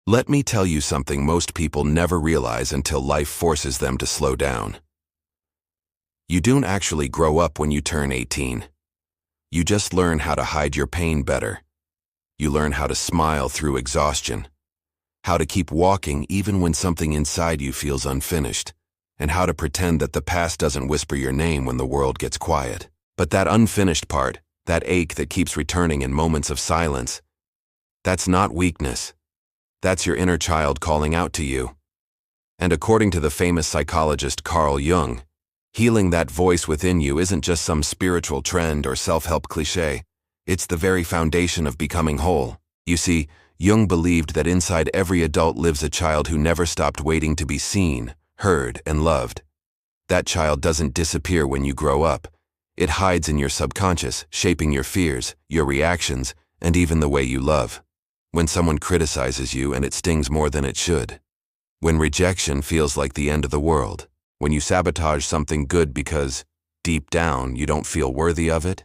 Let me tell you something most people never realize until life forces them to slow down. You don't actually grow up when you turn 18. You just learn how to hide your pain better. You learn how to smile through exhaustion, how to keep walking even when something inside you feels unfinished, and how to pretend that the past doesn't whisper your name when the world gets quiet. But that unfinished part, that ache that keeps returning in moments of silence, that's not weakness. That's your inner child calling out to you. And according to the famous psychologist Carl Jung, healing that voice within you isn't just some spiritual trend or self-help cliché. It's the very foundation of becoming whole. You see, Jung believed that inside every adult lives a child who never stopped waiting to be seen, heard, and loved. That child doesn't disappear when you grow up. It hides in your subconscious, shaping your fears, your reactions, and even the way you love. When someone criticizes you and it stings more than it should. When rejection feels like the end of the world. When you sabotage something good because, deep down, you don't feel worthy of it.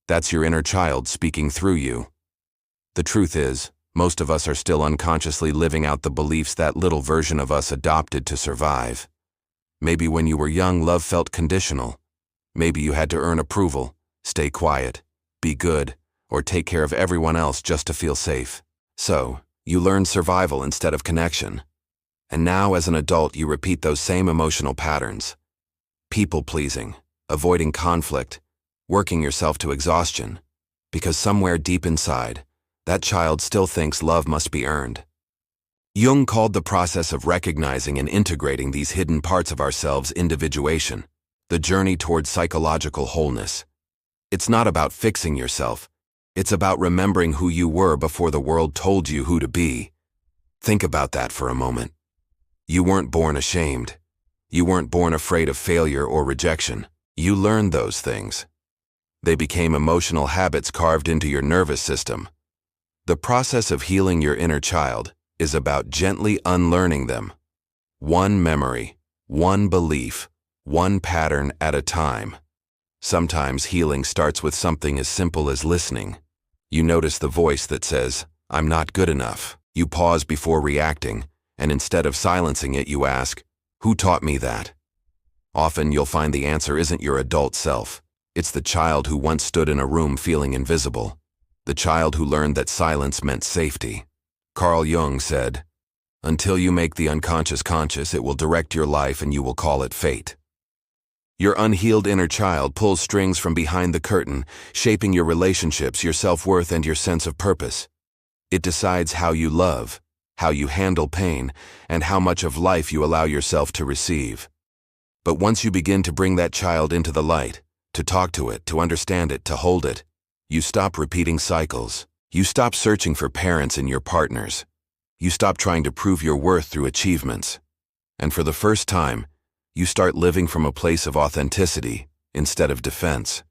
That's your inner child speaking through you. The truth is, most of us are still unconsciously living out the beliefs that little version of us adopted to survive. Maybe when you were young, love felt conditional. Maybe you had to earn approval, stay quiet, be good, or take care of everyone else just to feel safe. So, you learned survival instead of connection. And now as an adult you repeat those same emotional patterns. People-pleasing, avoiding conflict, working yourself to exhaustion. Because somewhere deep inside, that child still thinks love must be earned. Jung called the process of recognizing and integrating these hidden parts of ourselves individuation, the journey towards psychological wholeness. It's not about fixing yourself. It's about remembering who you were before the world told you who to be. Think about that for a moment. You weren't born ashamed. You weren't born afraid of failure or rejection. You learned those things. They became emotional habits carved into your nervous system. The process of healing your inner child is about gently unlearning them. One memory, one belief, one pattern at a time. Sometimes healing starts with something as simple as listening. You notice the voice that says, "I'm not good enough." You pause before reacting, and instead of silencing it, you ask, "Who taught me that?" Often you'll find the answer isn't your adult self. It's the child who once stood in a room feeling invisible. The child who learned that silence meant safety. Carl Jung said, "Until you make the unconscious conscious, it will direct your life and you will call it fate." Your unhealed inner child pulls strings from behind the curtain, shaping your relationships, your self-worth, and your sense of purpose. It decides how you love, how you handle pain, and how much of life you allow yourself to receive. But once you begin to bring that child into the light, to talk to it, to understand it, to hold it, you stop repeating cycles. You stop searching for parents in your partners. You stop trying to prove your worth through achievements. And for the first time, you start living from a place of authenticity instead of defense.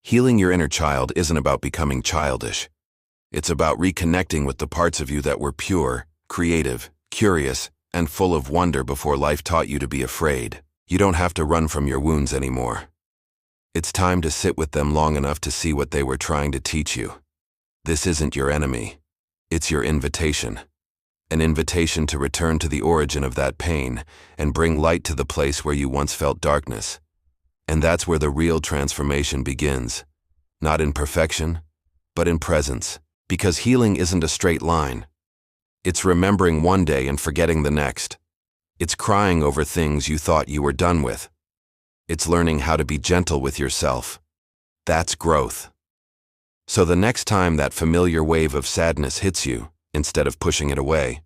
Healing your inner child isn't about becoming childish. It's about reconnecting with the parts of you that were pure, creative, curious, and full of wonder before life taught you to be afraid. You don't have to run from your wounds anymore. It's time to sit with them long enough to see what they were trying to teach you. This isn't your enemy. It's your invitation. An invitation to return to the origin of that pain and bring light to the place where you once felt darkness. And that's where the real transformation begins. Not in perfection, but in presence. Because healing isn't a straight line. It's remembering one day and forgetting the next. It's crying over things you thought you were done with. It's learning how to be gentle with yourself. That's growth. So the next time that familiar wave of sadness hits you, instead of pushing it away,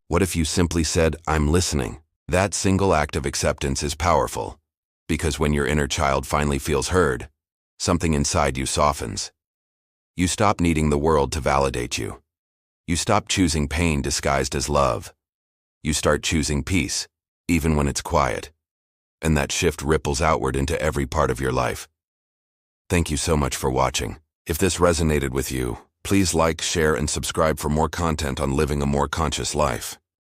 what if you simply said, "I'm listening"? That single act of acceptance is powerful, because when your inner child finally feels heard, something inside you softens. You stop needing the world to validate you. You stop choosing pain disguised as love. You start choosing peace, even when it's quiet. And that shift ripples outward into every part of your life. Thank you so much for watching. If this resonated with you, please like, share, and subscribe for more content on living a more conscious life.